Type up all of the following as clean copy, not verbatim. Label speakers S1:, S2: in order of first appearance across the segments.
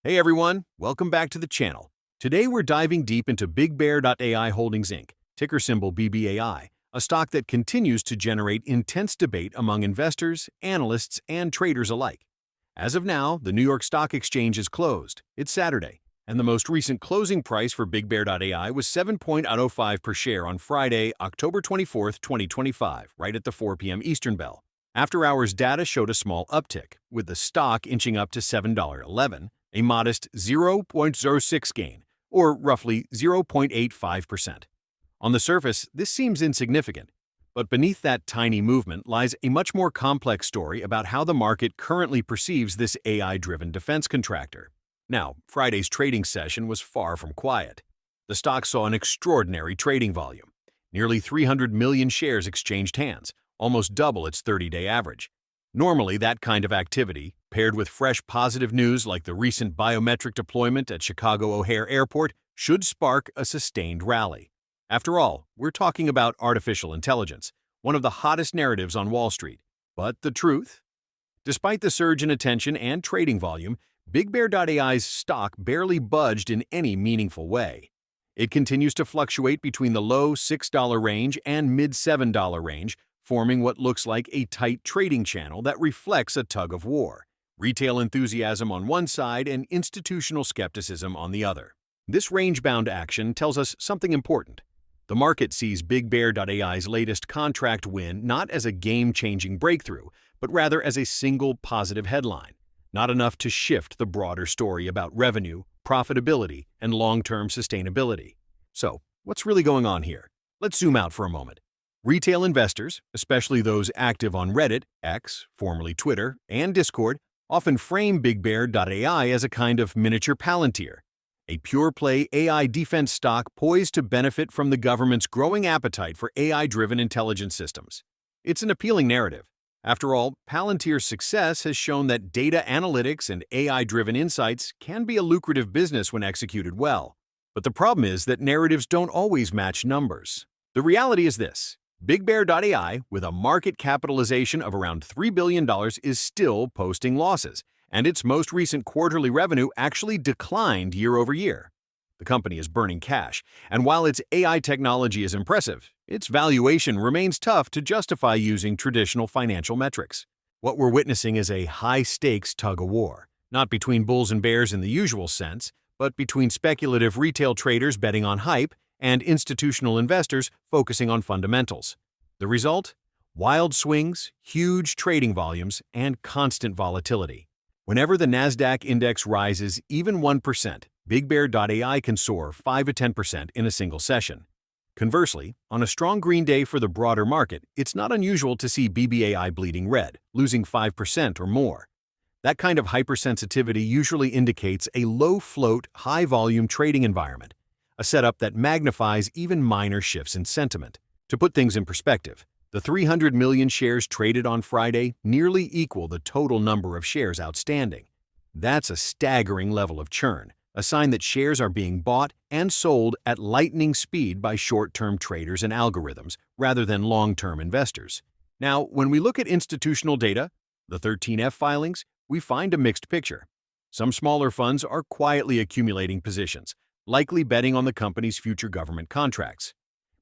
S1: Hey everyone, welcome back to the channel. Today we're diving deep into BigBear.AI Holdings Inc., ticker symbol BBAI, a stock that continues to generate intense debate among investors, analysts, and traders alike. As of now, the New York Stock Exchange is closed. It's Saturday, and the most recent closing price for BigBear.AI was 7.05 per share on Friday, October 24, 2025, right at the 4 p.m. Eastern bell. After-hours data showed a small uptick, with the stock inching up to $7.11, a modest 0.06 gain, or roughly 0.85%. On the surface, this seems insignificant, but beneath that tiny movement lies a much more complex story about how the market currently perceives this AI-driven defense contractor. Now, Friday's trading session was far from quiet. The stock saw an extraordinary trading volume. Nearly 300 million shares exchanged hands, almost double its 30-day average. Normally, that kind of activity, paired with fresh positive news like the recent biometric deployment at Chicago O'Hare Airport, should spark a sustained rally. After all, we're talking about artificial intelligence, one of the hottest narratives on Wall Street. But the truth? Despite the surge in attention and trading volume, BigBear.AI's stock barely budged in any meaningful way. It continues to fluctuate between the low $6 range and mid-$7 range, forming what looks like a tight trading channel that reflects a tug of war. Retail enthusiasm on one side and institutional skepticism on the other. This range-bound action tells us something important. The market sees BigBear.AI's latest contract win not as a game-changing breakthrough, but rather as a single positive headline, not enough to shift the broader story about revenue, profitability, and long-term sustainability. So, what's really going on here? Let's zoom out for a moment. Retail investors, especially those active on Reddit, X, formerly Twitter, and Discord, often frame BigBear.AI as a kind of miniature Palantir, a pure-play AI defense stock poised to benefit from the government's growing appetite for AI-driven intelligence systems. It's an appealing narrative. After all, Palantir's success has shown that data analytics and AI-driven insights can be a lucrative business when executed well. But the problem is that narratives don't always match numbers. The reality is this. BigBear.AI, with a market capitalization of around $3 billion, is still posting losses, and its most recent quarterly revenue actually declined year over year. The company is burning cash, and while its AI technology is impressive, its valuation remains tough to justify using traditional financial metrics. What we're witnessing is a high-stakes tug-of-war, not between bulls and bears in the usual sense, but between speculative retail traders betting on hype and institutional investors focusing on fundamentals. The result? Wild swings, huge trading volumes, and constant volatility. Whenever the Nasdaq index rises even 1%, BigBear.AI can soar 5 to 10% in a single session. Conversely, on a strong green day for the broader market, it's not unusual to see BBAI bleeding red, losing 5% or more. That kind of hypersensitivity usually indicates a low-float, high-volume trading environment, a setup that magnifies even minor shifts in sentiment. To put things in perspective, the 300 million shares traded on Friday nearly equal the total number of shares outstanding. That's a staggering level of churn, a sign that shares are being bought and sold at lightning speed by short-term traders and algorithms rather than long-term investors. Now, when we look at institutional data, the 13F filings, we find a mixed picture. Some smaller funds are quietly accumulating positions, likely betting on the company's future government contracts.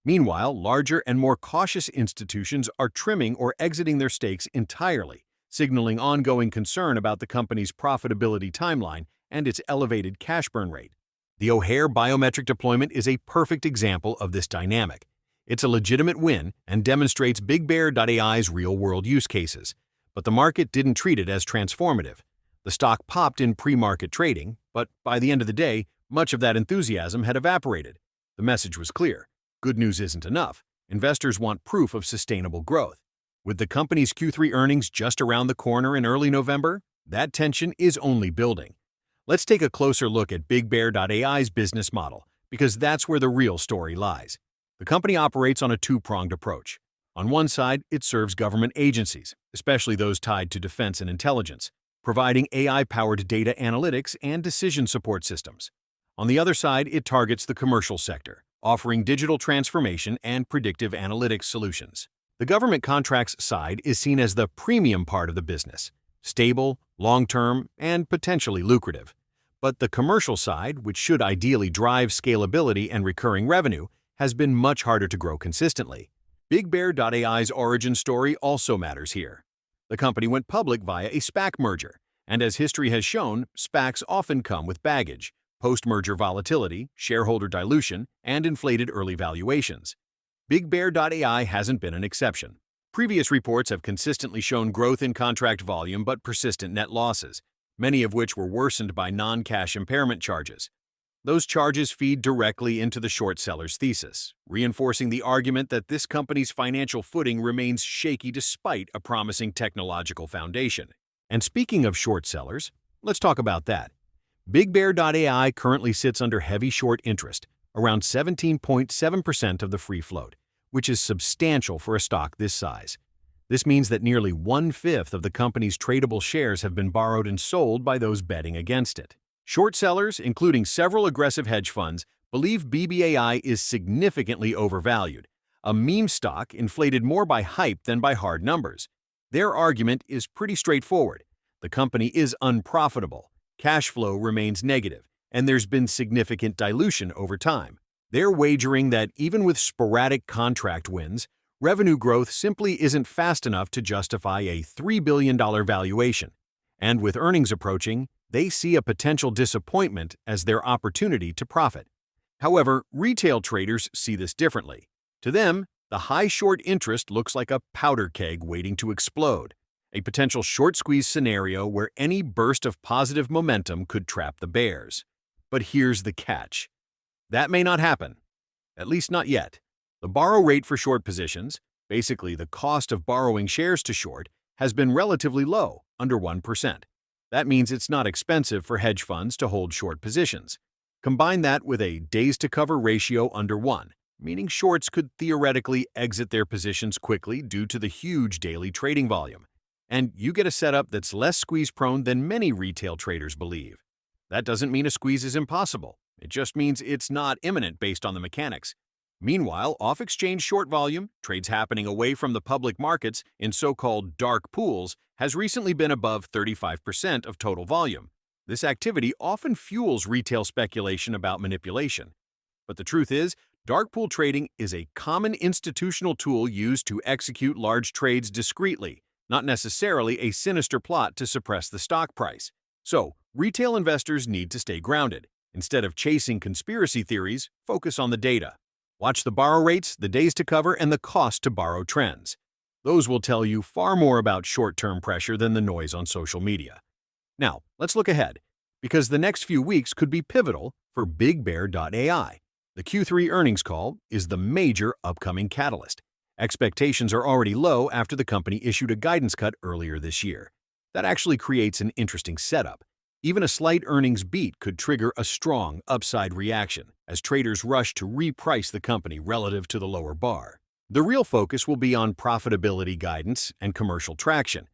S1: Meanwhile, larger and more cautious institutions are trimming or exiting their stakes entirely, signaling ongoing concern about the company's profitability timeline and its elevated cash burn rate. The O'Hare biometric deployment is a perfect example of this dynamic. It's a legitimate win and demonstrates BigBear.AI's real-world use cases, but the market didn't treat it as transformative. The stock popped in pre-market trading, but by the end of the day, much of that enthusiasm had evaporated. The message was clear. Good news isn't enough. Investors want proof of sustainable growth. With the company's Q3 earnings just around the corner in early November, that tension is only building. Let's take a closer look at BigBear.AI's business model, because that's where the real story lies. The company operates on a two-pronged approach. On one side, it serves government agencies, especially those tied to defense and intelligence, providing AI-powered data analytics and decision support systems. On the other side, it targets the commercial sector, offering digital transformation and predictive analytics solutions. The government contracts side is seen as the premium part of the business, stable, long-term, and potentially lucrative. But the commercial side, which should ideally drive scalability and recurring revenue, has been much harder to grow consistently. BigBear.AI's origin story also matters here. The company went public via a SPAC merger, and as history has shown, SPACs often come with baggage, post-merger volatility, shareholder dilution, and inflated early valuations. BigBear.AI hasn't been an exception. Previous reports have consistently shown growth in contract volume but persistent net losses, many of which were worsened by non-cash impairment charges. Those charges feed directly into the short seller's thesis, reinforcing the argument that this company's financial footing remains shaky despite a promising technological foundation. And speaking of short sellers, let's talk about that. BigBear.AI currently sits under heavy short interest, around 17.7% of the free float, which is substantial for a stock this size. This means that nearly 1/5 of the company's tradable shares have been borrowed and sold by those betting against it. Short sellers, including several aggressive hedge funds, believe BBAI is significantly overvalued, a meme stock inflated more by hype than by hard numbers. Their argument is pretty straightforward. The company is unprofitable, cash flow remains negative, and there's been significant dilution over time. They're wagering that even with sporadic contract wins, revenue growth simply isn't fast enough to justify a $3 billion valuation. And with earnings approaching, they see a potential disappointment as their opportunity to profit. However, retail traders see this differently. To them, the high short interest looks like a powder keg waiting to explode, a potential short squeeze scenario where any burst of positive momentum could trap the bears. But here's the catch. That may not happen, at least not yet. The borrow rate for short positions, basically the cost of borrowing shares to short, has been relatively low, under 1%. That means it's not expensive for hedge funds to hold short positions. Combine that with a days-to-cover ratio under 1, meaning shorts could theoretically exit their positions quickly due to the huge daily trading volume. And you get a setup that's less squeeze-prone than many retail traders believe. That doesn't mean a squeeze is impossible. It just means it's not imminent based on the mechanics. Meanwhile, off-exchange short volume, trades happening away from the public markets in so-called dark pools, has recently been above 35% of total volume. This activity often fuels retail speculation about manipulation. But the truth is, dark pool trading is a common institutional tool used to execute large trades discreetly, not necessarily a sinister plot to suppress the stock price. So, retail investors need to stay grounded. Instead of chasing conspiracy theories, focus on the data. Watch the borrow rates, the days to cover, and the cost to borrow trends. Those will tell you far more about short-term pressure than the noise on social media. Now, let's look ahead, because the next few weeks could be pivotal for BigBear.AI. The Q3 earnings call is the major upcoming catalyst. Expectations are already low after the company issued a guidance cut earlier this year. That actually creates an interesting setup. Even a slight earnings beat could trigger a strong upside reaction as traders rush to reprice the company relative to the lower bar. The real focus will be on profitability guidance and commercial traction.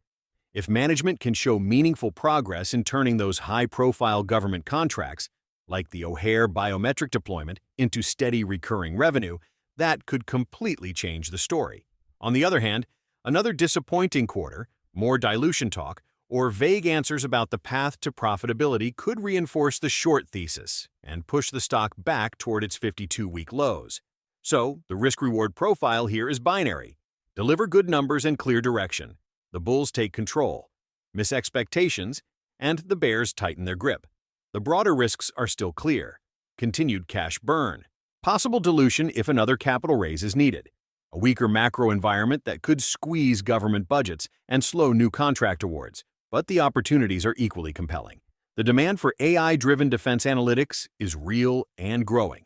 S1: If management can show meaningful progress in turning those high-profile government contracts, like the O'Hare biometric deployment, into steady recurring revenue, that could completely change the story. On the other hand, another disappointing quarter, more dilution talk, or vague answers about the path to profitability could reinforce the short thesis and push the stock back toward its 52-week lows. So, the risk-reward profile here is binary. Deliver good numbers and clear direction. The bulls take control, miss expectations, and the bears tighten their grip. The broader risks are still clear. Continued cash burn. Possible dilution if another capital raise is needed. A weaker macro environment that could squeeze government budgets and slow new contract awards. But the opportunities are equally compelling. The demand for AI-driven defense analytics is real and growing.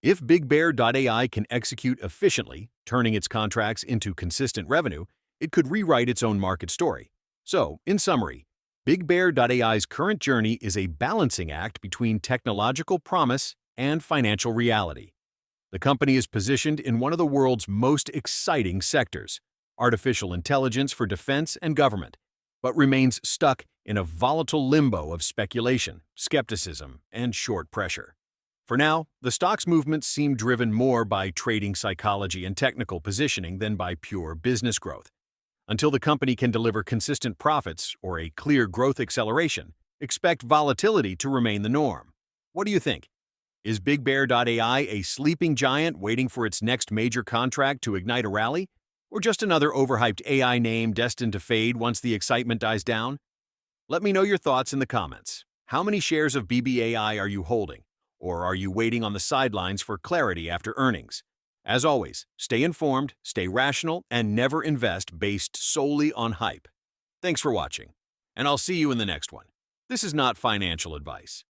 S1: If BigBear.AI can execute efficiently, turning its contracts into consistent revenue, it could rewrite its own market story. So, in summary, BigBear.AI's current journey is a balancing act between technological promise and financial reality. The company is positioned in one of the world's most exciting sectors, artificial intelligence for defense and government, but remains stuck in a volatile limbo of speculation, skepticism, and short pressure. For now, the stock's movements seem driven more by trading psychology and technical positioning than by pure business growth. Until the company can deliver consistent profits or a clear growth acceleration, expect volatility to remain the norm. What do you think? Is BigBear.AI a sleeping giant waiting for its next major contract to ignite a rally? Or just another overhyped AI name destined to fade once the excitement dies down? Let me know your thoughts in the comments. How many shares of BBAI are you holding? Or are you waiting on the sidelines for clarity after earnings? As always, stay informed, stay rational, and never invest based solely on hype. Thanks for watching, and I'll see you in the next one. This is not financial advice.